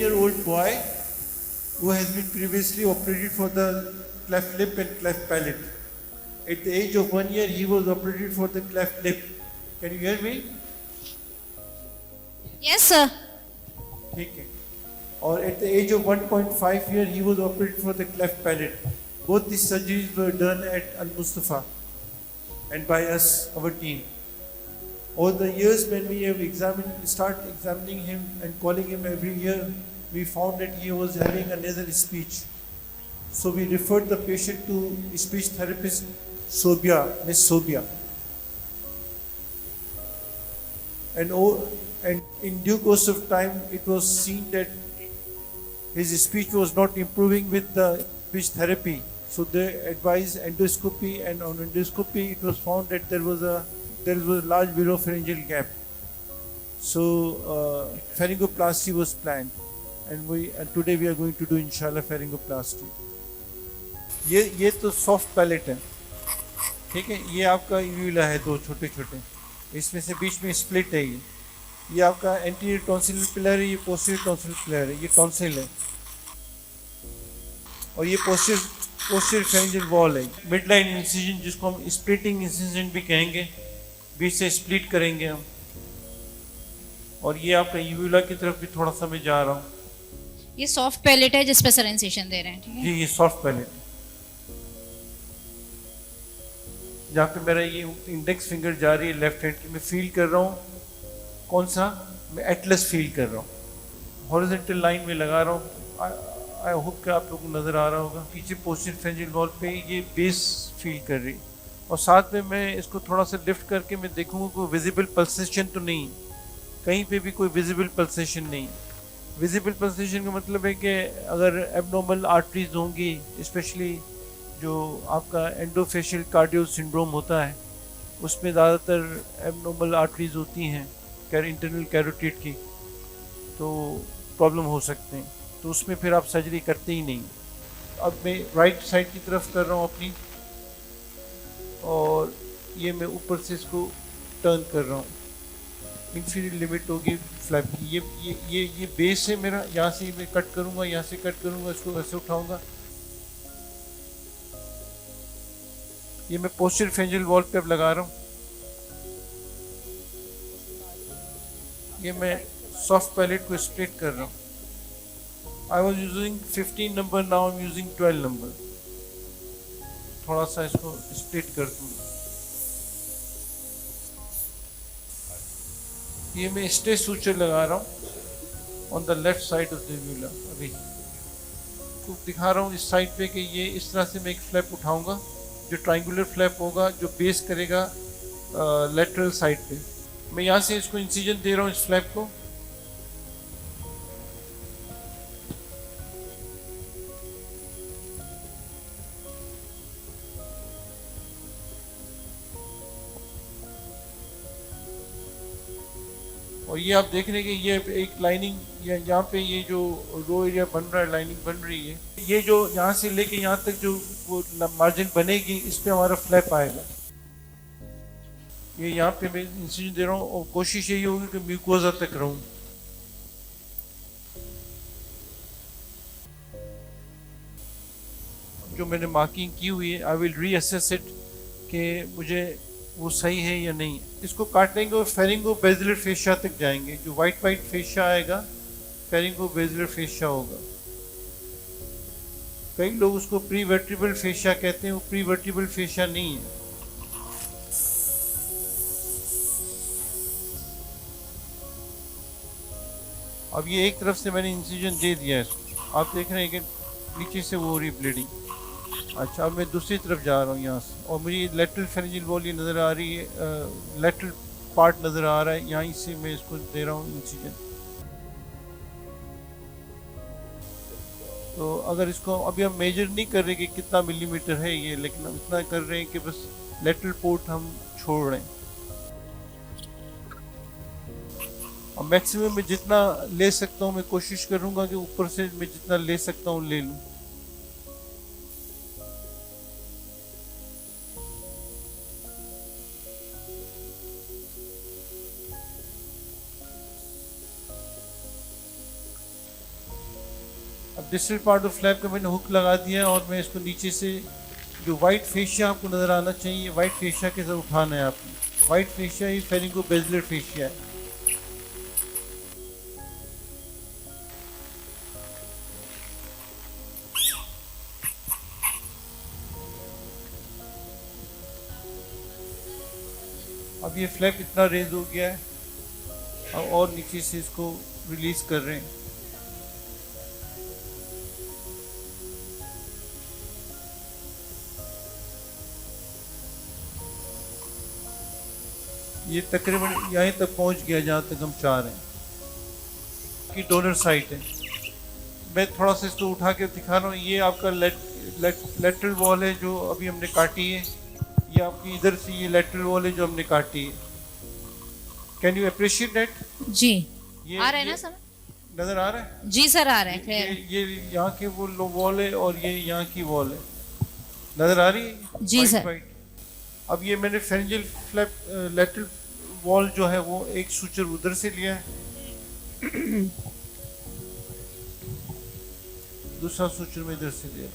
10-year-old boy who has been previously operated for the cleft lip and cleft palate. At the age of 1 year, he was operated for the cleft lip. Can you hear me? Yes, sir. ठीक है. Or at the age of 1.5 year, he was operated for the cleft palate. Both these surgeries were done at Al Mustafa and by us, our team. Over the years, when we have start examining him and calling him every year, we found that he was having a nasal speech. So we referred the patient to speech therapist Sobia, Miss Sobia. And in due course of time, it was seen that his speech was not improving with the speech therapy. So they advised endoscopy, and on endoscopy, it was found that there was a large oropharyngeal gap. So pharyngoplasty was planned, and today we are going to do inshallah pharyngoplasty. ये तो soft palate है, ठीक है. ये आपका यूविला है, दो छोटे छोटे, इसमें से बीच में स्प्लिट है. ये आपका एंटीरियर टॉन्सिल पिलर है, ये पोस्टीरियर टॉन्सिल पिलर है, ये टॉन्सिल है. और ये पोस्टीरियर फेरेंजियल वॉल है. मिड लाइन इंसिजन, जिसको हम स्प्लिटिंग इंसिजन भी कहेंगे, बीच से स्प्लिट करेंगे हम. और ये आपका यूविला की तरफ भी थोड़ा सा मैं जा रहा हूँ. ये सॉफ्ट पैलेट है जिस पे सर इंसिशन दे रहे हैं, ठीक है? जी, ये सॉफ्ट पैलेट है. जहाँ पे मेरा ये इंडेक्स फिंगर जा रही है लेफ्ट हैंड की, मैं फील कर रहा हूँ. कौन सा? मैं एटलस फील कर रहा हूँ. हॉरिजॉन्टल लाइन में लगा रहा हूँ. आई होप कि आप लोगों को नज़र आ रहा होगा. पीछे पोस्टीरियर फेरेंजियल वॉल पे ये बेस फील कर रही. और साथ में मैं इसको थोड़ा सा लिफ्ट करके मैं देखूँगा कोई विजिबल पल्सेशन तो नहीं, कहीं पे भी कोई विजिबल पल्सेशन नहीं. विजिबल पल्सेशन का मतलब है कि अगर एबनॉर्मल आर्टरीज होंगी, स्पेशली जो आपका एंडोफेशियल कार्डियो सिंड्रोम होता है, उसमें ज़्यादातर एबनॉर्मल आर्टरीज होती हैं इंटरनल कैरोटिड की, तो प्रॉब्लम हो सकते हैं. तो उसमें फिर आप सर्जरी करते ही नहीं. अब मैं राइट साइड की तरफ कर रहा हूँ अपनी, और ये मैं ऊपर से इसको टर्न कर रहा हूँ. इंफीरियर लिमिट होगी फ्लैप की. ये बेस है मेरा. यहाँ से मैं कट करूँगा, यहाँ से कट करूँगा, इसको ऐसे उठाऊँगा. ये मैं पोस्टीरियर फेरेंजियल वॉल पे अब लगा रहा हूँ. ये मैं सॉफ्ट पैलेट को स्प्लिट कर रहा हूँ. I was using 15 number, now I am using 12 number. थोड़ा सा इसको स्प्लिट कर दूँगा. ये मैं स्टे सूचर लगा रहा हूँ on the left side of the uvula. अभी तो दिखा रहा हूँ इस साइड पे कि ये इस तरह से मैं एक फ्लैप उठाऊंगा, जो ट्रायंगुलर फ्लैप होगा, जो बेस करेगा लेटरल साइड पे. मैं यहाँ से इसको इंसिजन दे रहा हूँ इस फ्लैप को. और ये आप देख रहे हैं कि ये एक लाइनिंग, यहाँ पे ये जो रो एरिया बन रहा है, लाइनिंग बन रही है. ये जो यहाँ से लेके यहाँ तक जो वो मार्जिन बनेगी, इस पे हमारा फ्लैप आएगा. ये यहाँ पे मैं इंसिजन दे रहा हूँ, और कोशिश यही होगी कि म्यूकोजा तक रहूँ. जो मैंने मार्किंग की हुई है, आई विल रीअसेस इट कि मुझे वो सही है या नहीं. इसको काटेंगे और फेरिंगो-बेसिलर फेशिया तक जाएंगे. जो वाइट फेशिया आएगा, फेरिंगो-बेसिलर फेशिया होगा. कई लोग उसको प्री वर्टिब्रल फेशिया कहते हैं. वो प्री वर्टिब्रल फेशिया नहीं है. अब ये एक तरफ से मैंने इंसिजन दे दिया है. आप देख रहे हैं कि नीचे से वो हो रही ब्लीडिंग. अच्छा, अब मैं दूसरी तरफ जा रहा हूँ यहाँ से, और मुझे लेटरल फेरेंजियल वॉल ये नज़र आ रही है, लेटरल पार्ट नज़र आ रहा है. यहाँ से मैं इसको दे रहा हूँ इंसिजन. तो अगर इसको अभी हम मेजर नहीं कर रहे कि कितना मिलीमीटर है ये, लेकिन हम इतना कर रहे हैं कि बस लेटरल पोर्ट हम छोड़ रहे हैं. और मैक्सिमम मैं जितना ले सकता हूँ, मैं कोशिश करूँगा कि ऊपर से मैं जितना ले सकता हूँ ले लूँ. अब डिस्टल पार्ट ऑफ फ्लैप का मैंने हुक लगा दिया है और मैं इसको नीचे से जो वाइट फेशिया आपको नज़र आना चाहिए, वाइट फेशिया के साथ उठाना है आपने। वाइट फेशिया ही फेरिंगो बेजलर फेशिया है। अब ये फ्लैप इतना रेज हो गया है, अब और नीचे से इसको रिलीज कर रहे हैं। ये तकरीबन यहीं तक पहुंच गया जहां तक हम चाह रहे हैं कि डोनर साइट है। मैं थोड़ा सा इसको उठा के दिखा रहा हूँ। ये आपका लेटरल वॉल है जो अभी हमने काटी है। ये आपकी इधर से ये लेटरल वॉल है जो हमने काटी है। Can you appreciate that? जी ये आ रहा है ना ये सर? नजर आ रहा है? जी सर आ रहा है ये क्लियर। ये यहाँ की वो वॉल है और ये यहाँ की वॉल है, नजर आ रही है? जी White, सर। white। अब ये मैंने फेरेंजियल फ्लैप लेटरल वॉल जो है वो एक सूचर उधर से लिया है, दूसरा सूचर में इधर से लिया।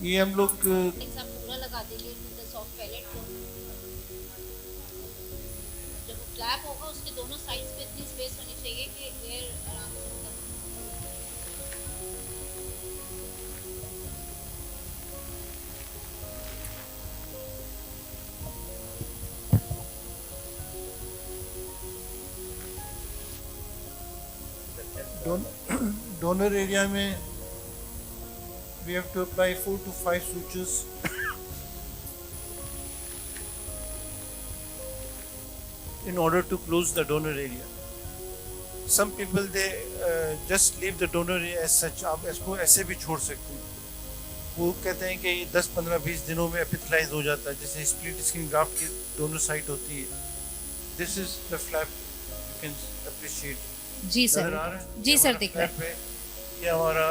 ये हम लोग पूरा लगा देंगे सॉफ्ट पैलेट को। जब वो फ्लैप होगा उसके दोनों साइड्स पे इतनी स्पेस होनी चाहिए कि एयर आराम से निकल सके। डोनर एरिया में we have to apply 4 to 5 sutures in order to close the donor area. Some people they just leave the donor area as such. आप इसको ऐसे भी छोड़ सकते हैं। वो कहते हैं कि 10, 15, 20 दिनों में एपिथलाइज हो जाता है, जैसे स्प्लिट स्किन ग्राफ्ट की डोनर साइट होती है। This is the flap you can appreciate. जी सर। नजर आ रहा है? जी ये सर हमारा दिख रहा flap है। ये हमारा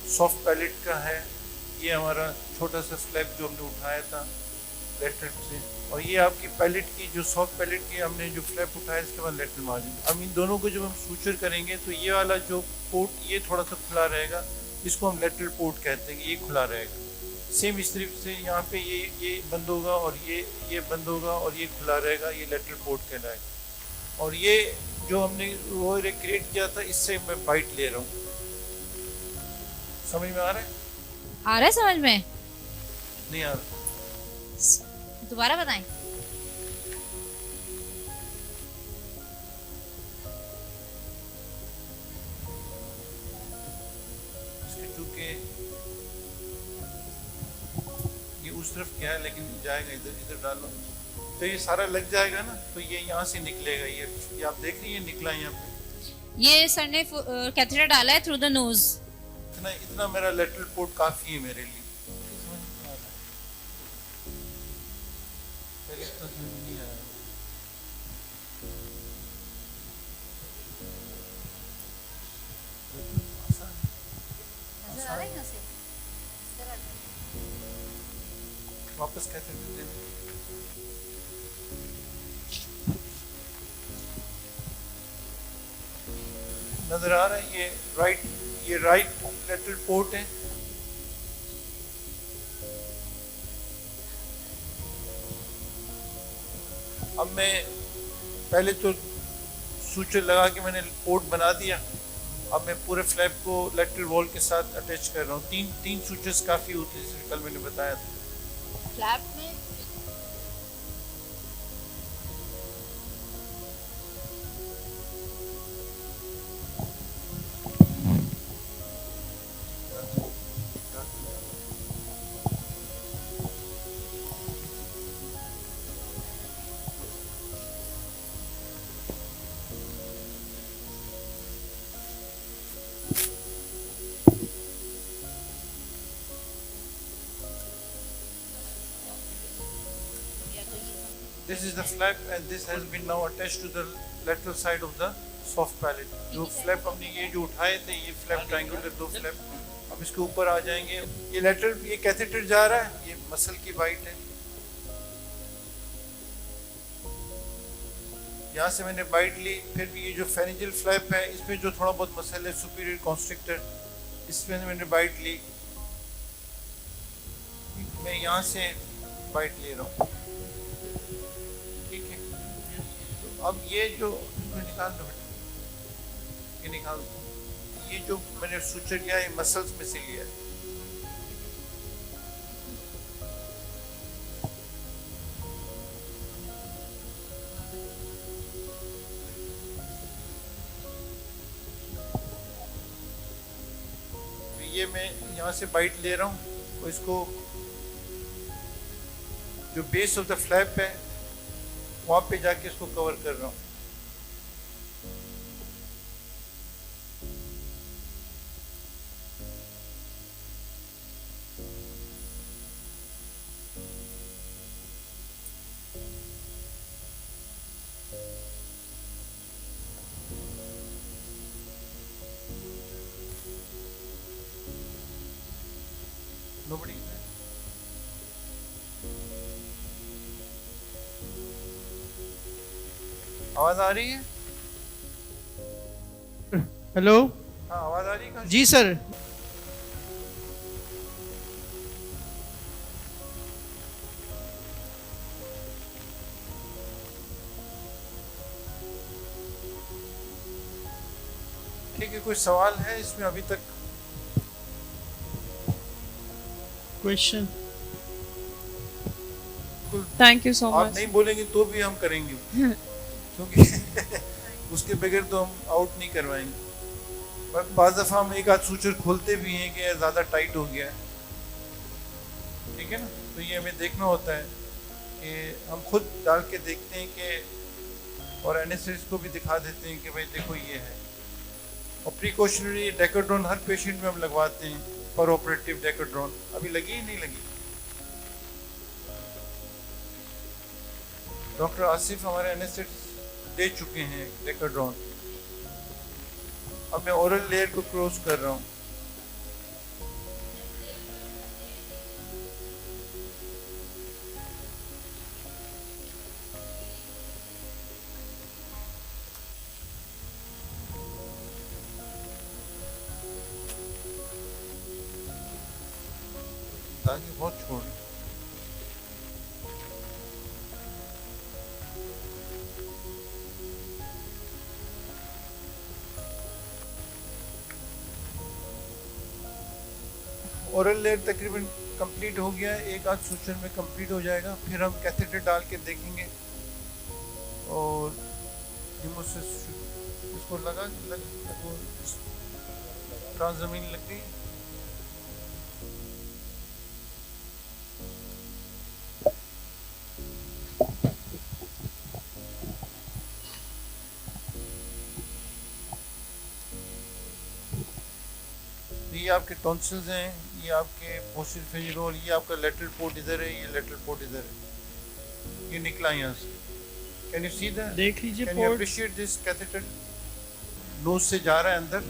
सॉफ्ट पैलेट का है। ये हमारा छोटा सा फ्लैप जो हमने उठाया था लेटरल से, और ये आपकी पैलेट की जो सॉफ्ट पैलेट की हमने जो फ्लैप उठाया इसके बाद लेटरल मार्जिन। अब इन दोनों को जब हम सूचर करेंगे तो ये वाला जो पोर्ट ये थोड़ा सा खुला रहेगा, इसको हम लेटरल पोर्ट कहते हैं, ये खुला रहेगा। सेम इस तरीके से यहाँ पे ये बंद होगा और ये बंद होगा और ये खुला रहेगा, ये लेटरल पोर्ट कहलाएगा। और ये जो हमने वो क्रिएट किया था इससे मैं बाइट ले रहा हूँ। समझ में आ रहा है? आ रहा है समझ में? नहीं आ रहा? दोबारा बताएं। इसके चूंकि ये उस तरफ क्या है लेकिन जाएगा इधर, इधर डालो तो ये सारा लग जाएगा ना, तो ये यहाँ से निकलेगा। ये आप देख रही है निकला यहाँ पे। ये सर ने कैथेटर डाला है थ्रू द नोज। इतना मेरा लेटरल पोर्ट काफी है मेरे लिए। समझ में आ रहा है? पहले इतना समझ में नहीं आया। आसान है। नजर आ रहा है यहाँ से? वापस कहते हैं नजर आ रहा है? ये राइट लेटरल पोर्ट है। अब मैं पहले तो सूचर लगा के मैंने पोर्ट बना दिया। अब मैं पूरे फ्लैप को लेटरल वॉल के साथ अटैच कर रहा हूँ। तीन सूचर्स काफी होते हैं, जैसे कल मैंने बताया था। फ्लैप में This is the flap and this has been now attached to the lateral side of the soft palate. जो flap हमने ये जो उठाए थे, ये flap triangular दो flap, अब इसके ऊपर आ जाएंगे। ये lateral ये कैथेटर जा रहा है, ये मसल की बाइट है। यहाँ से मैंने बाइट ली, फिर ये जो फेरिंजियल फ्लैप है इसमें जो थोड़ा बहुत मसल है, सुपीरियर कॉन्स्ट्रिक्टर, इसमें मैंने बाइट ली। मैं यहाँ से बाइट ले रहा हूँ, ठीक है। तो अब ये जो निकाल दो बेटा, ये निकाल दो। ये जो मैंने सूचर किया है मसल्स में से लिया है। ये मैं यहाँ से बाइट ले रहा हूँ, तो इसको जो बेस ऑफ द फ्लैप है वहाँ पे जाके इसको कवर कर रहा हूँ। Nobody is there. आवाज आ रही है? हेलो। हाँ आवाज आ रही है? जी सर। ठीक है, कोई सवाल है इसमें अभी तक? क्वेश्चन। थैंक यू सो आप मच। नहीं बोलेंगे तो भी हम करेंगे क्योंकि उसके बगैर तो हम आउट नहीं करवाएंगे। पर बाज़ दफ़ा हम एक आध सूचर खोलते भी हैं कि यार ज़्यादा टाइट हो गया है, ठीक है ना। तो ये हमें देखना होता है कि हम खुद डाल के देखते हैं कि, और एनेस्थेसिस्ट को भी दिखा देते हैं कि भाई देखो ये है। और प्रिकॉशनरी डेकाड्रॉन हर पेशेंट में हम लगवाते हैं, पर ऑपरेटिव डेकाड्रॉन। अभी लगी ही नहीं लगी? डॉक्टर आसिफ हमारे एनेस्थेसिस्ट दे चुके हैं डेकाड्रॉन। अब मैं ओरल लेयर को क्रॉस कर रहा हूँ। ताकि बहुत छोड़ ओरल लेयर तकरीबन कंप्लीट हो गया है, एक आध सूचन में कंप्लीट हो जाएगा। फिर हम कैथेटर डाल के देखेंगे और हिमोसिस इसको लगा ट्रांसजमीन लग गई। ये आपके टॉन्सिल्स हैं, ये आपके पोस्टीरियर, ये आपका लेटरल पोर्ट इधर है, ये लेटरल पोर्ट इधर है, ये निकला यहाँ से। Can you see that? देख लीजिए can you port. Appreciate this catheter? Nose से जा रहा है अंदर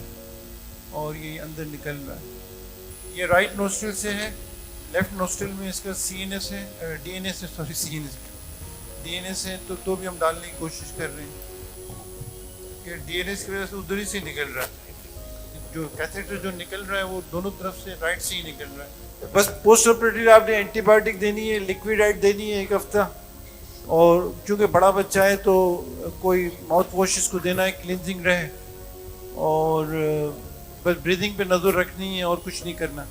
और ये अंदर निकल रहा है। ये राइट नोस्ट्रिल से है, लेफ्ट नोस्ट्रिल में इसका सीएनएस है, डीएनएस है, सॉरी सीएनएस, डीएनएस है। तो भी हम डालने की कोशिश कर रहे हैं कि डीएनएस की वजह से उधर ही से निकल रहा है। जो कैथेटर जो निकल रहा है वो दोनों तरफ से राइट से ही निकल रहा है। बस पोस्ट ऑपरेटिव आपने एंटीबायोटिक देनी है, लिक्विड डाइट देनी है 1 हफ्ता, और चूँकि बड़ा बच्चा है तो कोई माउथ वॉश इसको देना है, क्लिनजिंग रहे, और बस ब्रीदिंग पे नज़र रखनी है और कुछ नहीं करना।